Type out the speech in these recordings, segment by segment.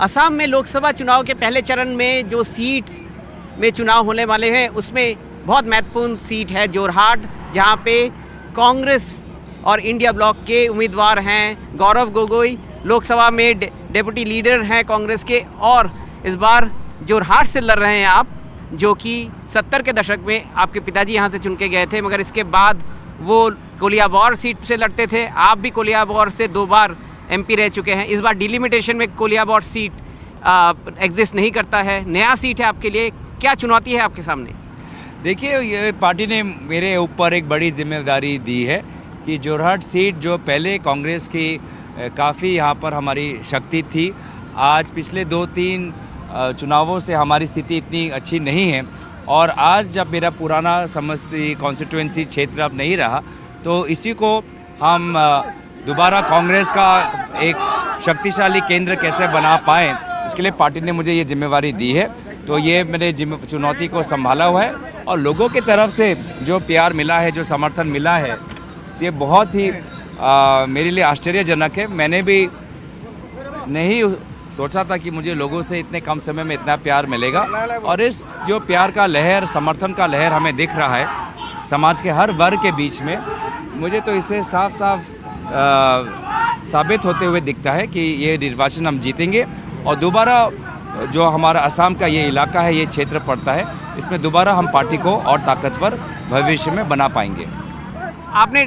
असम में लोकसभा चुनाव के पहले चरण में जो सीट में चुनाव होने वाले हैं उसमें बहुत महत्वपूर्ण सीट है जोरहाट, जहां पे कांग्रेस और इंडिया ब्लॉक के उम्मीदवार हैं। गौरव गोगोई लोकसभा में डेप्यूटी लीडर हैं कांग्रेस के, और इस बार जोरहाट से लड़ रहे हैं आप, जो कि 70 के दशक में आपके पिताजी यहाँ से चुन के गए थे, मगर इसके बाद वो कोलियाबौर सीट से लड़ते थे। आप भी कोलियाबौर से 2 बार एमपी रह चुके हैं। इस बार डिलिमिटेशन में कोलियाबौर सीट एग्जिस्ट नहीं करता है, नया सीट है आपके लिए। क्या चुनौती है आपके सामने? देखिए, ये पार्टी ने मेरे ऊपर एक बड़ी जिम्मेदारी दी है कि जोरहाट सीट जो पहले कांग्रेस की काफ़ी यहाँ पर हमारी शक्ति थी, आज पिछले 2-3 चुनावों से हमारी स्थिति इतनी अच्छी नहीं है, और आज जब मेरा पुराना समस्ती कॉन्स्टिट्यूएंसी क्षेत्र अब नहीं रहा, तो इसी को हम दोबारा कांग्रेस का एक शक्तिशाली केंद्र कैसे बना पाएँ, इसके लिए पार्टी ने मुझे ये जिम्मेवारी दी है। तो ये मैंने चुनौती को संभाला हुआ है, और लोगों की तरफ से जो प्यार मिला है, जो समर्थन मिला है, ये बहुत ही मेरे लिए आश्चर्यजनक है। मैंने भी नहीं सोचा था कि मुझे लोगों से इतने कम समय में इतना प्यार मिलेगा, और इस जो प्यार का लहर, समर्थन का लहर हमें दिख रहा है समाज के हर वर्ग के बीच में, मुझे तो इससे साफ साफ साबित होते हुए दिखता है कि ये निर्वाचन हम जीतेंगे, और दोबारा जो हमारा असम का ये इलाका है, ये क्षेत्र पड़ता है, इसमें दोबारा हम पार्टी को और ताकतवर भविष्य में बना पाएंगे। आपने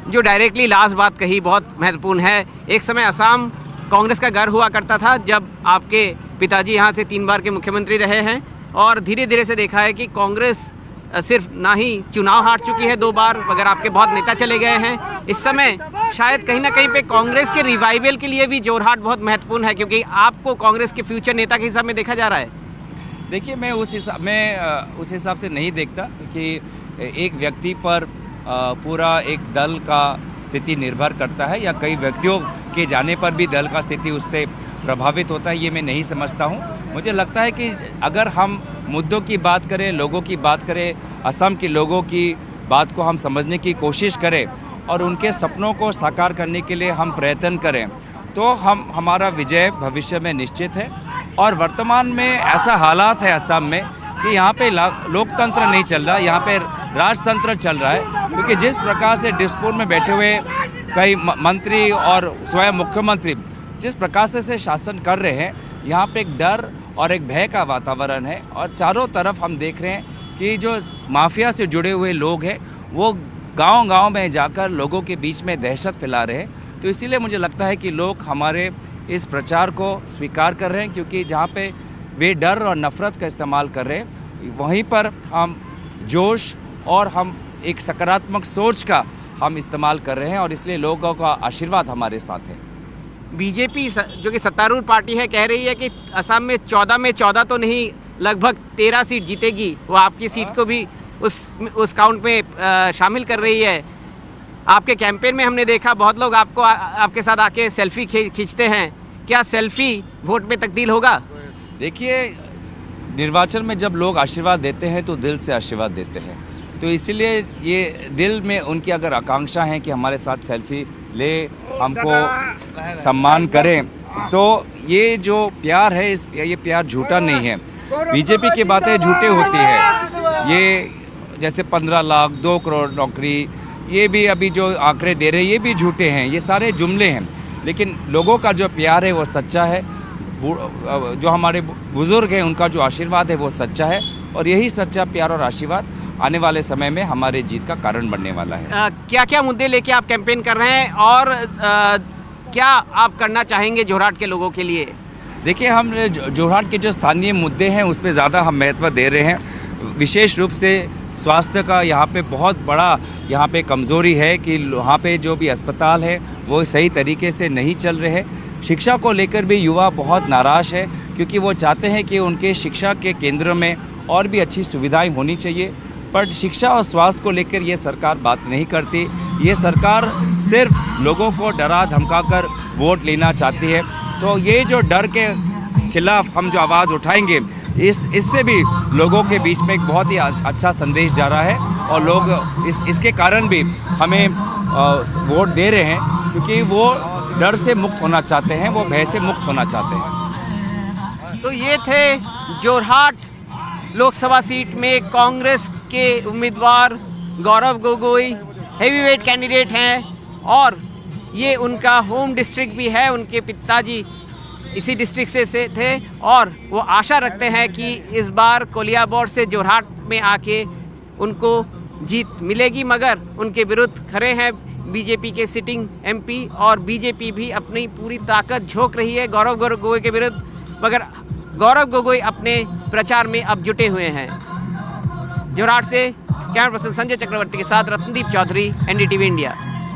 जो डायरेक्टली लास्ट बात कही बहुत महत्वपूर्ण है। एक समय असम कांग्रेस का घर हुआ करता था, जब आपके पिताजी यहाँ से 3 बार के मुख्यमंत्री रहे हैं, और धीरे धीरे से देखा है कि कांग्रेस सिर्फ ना ही चुनाव हार चुकी है 2 बार, मगर आपके बहुत नेता चले गए हैं। इस समय शायद कहीं ना कहीं पे कांग्रेस के रिवाइवल के लिए भी जोरहाट बहुत महत्वपूर्ण है, क्योंकि आपको कांग्रेस के फ्यूचर नेता के हिसाब में देखा जा रहा है। देखिए, मैं उस हिसाब से नहीं देखता कि एक व्यक्ति पर पूरा एक दल का स्थिति निर्भर करता है, या कई व्यक्तियों के जाने पर भी दल का स्थिति उससे प्रभावित होता है, ये मैं नहीं समझता हूँ। मुझे लगता है कि अगर हम मुद्दों की बात करें, लोगों की बात करें, असम के लोगों की बात को हम समझने की कोशिश करें, और उनके सपनों को साकार करने के लिए हम प्रयत्न करें, तो हमारा विजय भविष्य में निश्चित है। और वर्तमान में ऐसा हालात है असम में कि यहाँ पे लोकतंत्र नहीं चल रहा, यहाँ पे राजतंत्र चल रहा है, क्योंकि जिस प्रकार से डिस्पुर में बैठे हुए कई मंत्री और स्वयं मुख्यमंत्री जिस प्रकार से शासन कर रहे हैं, यहाँ पे एक डर और एक भय का वातावरण है, और चारों तरफ हम देख रहे हैं कि जो माफिया से जुड़े हुए लोग हैं वो गांव-गांव में जाकर लोगों के बीच में दहशत फैला रहे हैं। तो इसीलिए मुझे लगता है कि लोग हमारे इस प्रचार को स्वीकार कर रहे हैं, क्योंकि जहाँ पे वे डर और नफ़रत का इस्तेमाल कर रहे हैं, वहीं पर हम जोश और हम एक सकारात्मक सोच का हम इस्तेमाल कर रहे हैं, और इसलिए लोगों का आशीर्वाद हमारे साथ है। बीजेपी जो कि सत्तारूढ़ पार्टी है, कह रही है कि असम में 14 में 14 तो नहीं, लगभग 13 सीट जीतेगी। वो आपकी सीट को भी उस काउंट में शामिल कर रही है। आपके कैंपेन में हमने देखा बहुत लोग आपके साथ आके सेल्फी खींचते हैं। क्या सेल्फी वोट में तब्दील होगा? देखिए, निर्वाचन में जब लोग आशीर्वाद देते हैं तो दिल से आशीर्वाद देते हैं, तो इसीलिए ये दिल में उनकी अगर आकांक्षा है कि हमारे साथ सेल्फी ले, हमको सम्मान करें, तो ये जो प्यार है ये प्यार झूठा नहीं है। बीजेपी की बातें झूठे होती है, ये जैसे 15 लाख 2 करोड़ नौकरी, ये भी अभी जो आंकड़े दे रहे हैं ये भी झूठे हैं, ये सारे जुमले हैं। लेकिन लोगों का जो प्यार है वो सच्चा है, जो हमारे बुजुर्ग हैं उनका जो आशीर्वाद है वो सच्चा है, और यही सच्चा प्यार और आशीर्वाद आने वाले समय में हमारे जीत का कारण बनने वाला है। क्या क्या मुद्दे लेके आप कैंपेन कर रहे हैं, और क्या आप करना चाहेंगे जोरहाट के लोगों के लिए? देखिए, हम जोरहाट के जो स्थानीय मुद्दे हैं उस पर ज़्यादा हम महत्व दे रहे हैं। विशेष रूप से स्वास्थ्य का यहाँ पे बहुत बड़ा यहाँ पे कमज़ोरी है कि वहाँ पे जो भी अस्पताल है वो सही तरीके से नहीं चल रहे हैं। शिक्षा को लेकर भी युवा बहुत नाराज़ है, क्योंकि वो चाहते हैं कि उनके शिक्षा के केंद्रों में और भी अच्छी सुविधाएं होनी चाहिए, पर शिक्षा और स्वास्थ्य को लेकर ये सरकार बात नहीं करती। ये सरकार सिर्फ लोगों को डरा धमका कर वोट लेना चाहती है। तो ये जो डर के खिलाफ हम जो आवाज़ उठाएंगे, इससे भी लोगों के बीच में एक बहुत ही अच्छा संदेश जा रहा है, और लोग इसके कारण भी हमें वोट दे रहे हैं, क्योंकि वो डर से मुक्त होना चाहते हैं, वो भय से मुक्त होना चाहते हैं। तो ये थे जोरहाट लोकसभा सीट में कांग्रेस के उम्मीदवार गौरव गोगोई, हेवीवेट कैंडिडेट हैं और ये उनका होम डिस्ट्रिक्ट भी है। उनके पिताजी इसी डिस्ट्रिक्ट से थे और वो आशा रखते हैं कि इस बार कोलियाबोर से जोरहाट में आके उनको जीत मिलेगी, मगर उनके विरुद्ध खड़े हैं बीजेपी के सिटिंग एमपी और बीजेपी भी अपनी पूरी ताकत झोंक रही है गौरव गोगोई के विरुद्ध, मगर गौरव गोगोई अपने प्रचार में अब जुटे हुए हैं। जोरहाट से कैमरा पर्सन संजय चक्रवर्ती के साथ रत्नदीप चौधरी, एनडीटीवी इंडिया।